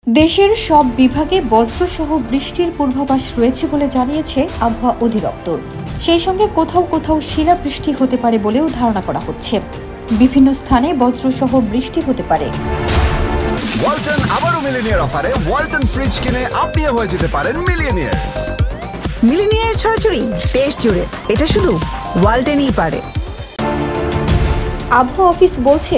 দেশের সব বিভাগে বজ্রসহ বৃষ্টির পূর্বাভাস রয়েছে বলে জানিয়েছে আবহাওয়া অধিদপ্তর। সেই সঙ্গে কোথাও কোথাও শিলাবৃষ্টি হতে পারে বলেও ধারণা করা হচ্ছে। বিভিন্ন স্থানে বজ্রসহ বৃষ্টি হতে পারে। ওয়ালটন আবারও মিলিনিয়ার অফারে ওয়ালটন ফ্রিজ কিনে আপনিও হয়ে যেতে পারেন মিলিয়নিয়ার। মিলিনিয়ার ছড়াছড়ি দেশ জুড়ে, এটা শুধু ওয়ালটনই পারে। আবহাওয়া অফিস বলছে,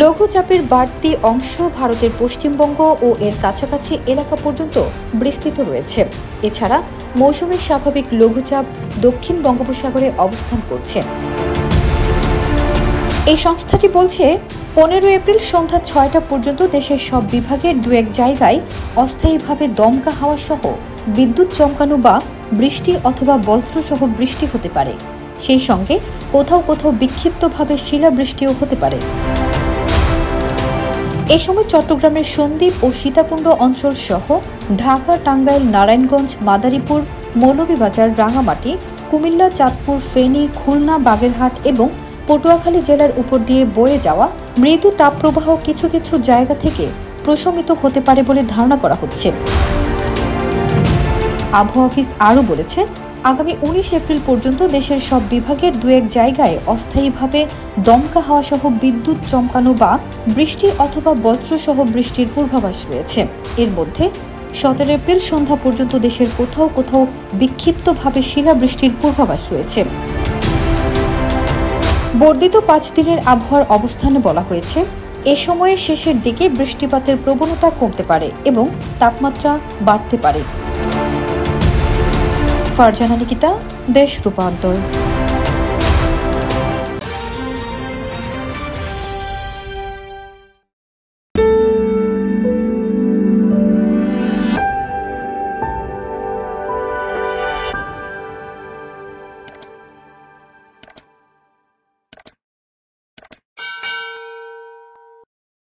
লঘুচাপের বাড়তি অংশ ভারতের পশ্চিমবঙ্গ ও এর কাছাকাছি এলাকা পর্যন্ত বিস্তৃত রয়েছে। এছাড়া মৌসুমের স্বাভাবিক লঘুচাপ দক্ষিণ বঙ্গোপসাগরে অবস্থান করছে। এই সংস্থাটি বলছে, 15 এপ্রিল সন্ধ্যা 6টা পর্যন্ত দেশের সব বিভাগের দু এক জায়গায় অস্থায়ীভাবে দমকা হাওয়া সহ বিদ্যুৎ চমকানো বা বৃষ্টি অথবা বজ্রসহ বৃষ্টি হতে পারে। সেই সঙ্গে কোথাও কোথাও বিক্ষিপ্তভাবে শিলাবৃষ্টিও হতে পারে। এ সময় চট্টগ্রামের সন্দ্বীপ ও সীতাকুণ্ড অঞ্চল সহ ঢাকা, টাঙ্গাইল, নারায়ণগঞ্জ, মাদারীপুর, মৌলভীবাজার, রাঙামাটি, কুমিল্লা, চাঁদপুর, ফেনী, খুলনা, বাগেরহাট এবং পটুয়াখালী জেলার উপর দিয়ে বয়ে যাওয়া মৃদু তাপপ্রবাহ কিছু কিছু জায়গা থেকে প্রশমিত হতে পারে বলে ধারণা করা হচ্ছে। আবহাওয়া অফিস আরও বলেছে, আগামী 19 এপ্রিল পর্যন্ত দেশের সব বিভাগের দু এক জায়গায় অস্থায়ীভাবে দমকা হাওয়া সহ বিদ্যুৎ চমকানো বা বৃষ্টি অথবা বজ্রসহ বৃষ্টির পূর্বাভাস রয়েছে। এর মধ্যে 17 এপ্রিল সন্ধ্যা পর্যন্ত দেশের কোথাও কোথাও বিক্ষিপ্তভাবে শিলাবৃষ্টির পূর্বাভাস রয়েছে। বর্ধিত 5 দিনের আবহাওয়ার অবস্থানে বলা হয়েছে, এ সময়ের শেষের দিকে বৃষ্টিপাতের প্রবণতা কমতে পারে এবং তাপমাত্রা বাড়তে পারে। ফারজানা নিকিতা, দেশ রূপান্তর।